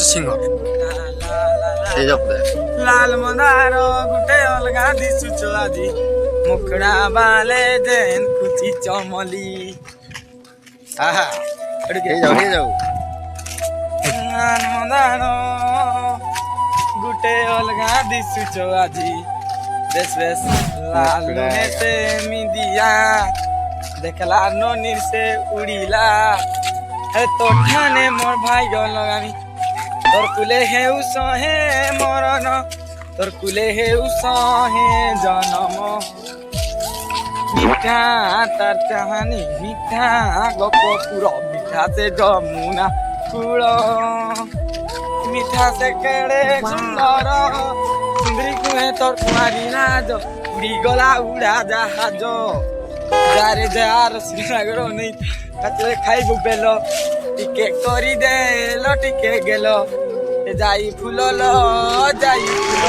singer ସେଇ ଜପରେ ଲାଲ ମନ୍ଦାର ଗୋଟେ ଅଲଗା ଦିଶୁଛ ଆଜି ମୁଖଡ଼ା ବାଲେ ଯେନ୍ ଖୁଚି ଚମଲି ଆହା ହେଇଯାଉ ହେଇଯାଉ ଲାଲ ମନ୍ଦାର ଗୋଟେ ଅଲଗା ଦିଶୁଛ ଆଜି ବେଶ ବେଶ ଲାଲ ନେତେ ମିଦିଆ देखला ननीर से उड़ीला हे तो ठाने मोर भाई गल लगामी तोर कुले हे उसहे मरन तोर कुले हे उसहे जन्म मीठा तार चाहनी मीठा गप पूरा मीठा से जमुना कूल मीठा से केड़े सुंदर सुंदरी कुहे तोर कुमारी राज उड़ी गला उड़ा जहाज যারে যার শ্রীনগর নেই কাছে খাইব বেল টিকে করি দেল টিকে গেল যাই ফুলল যাই ফুল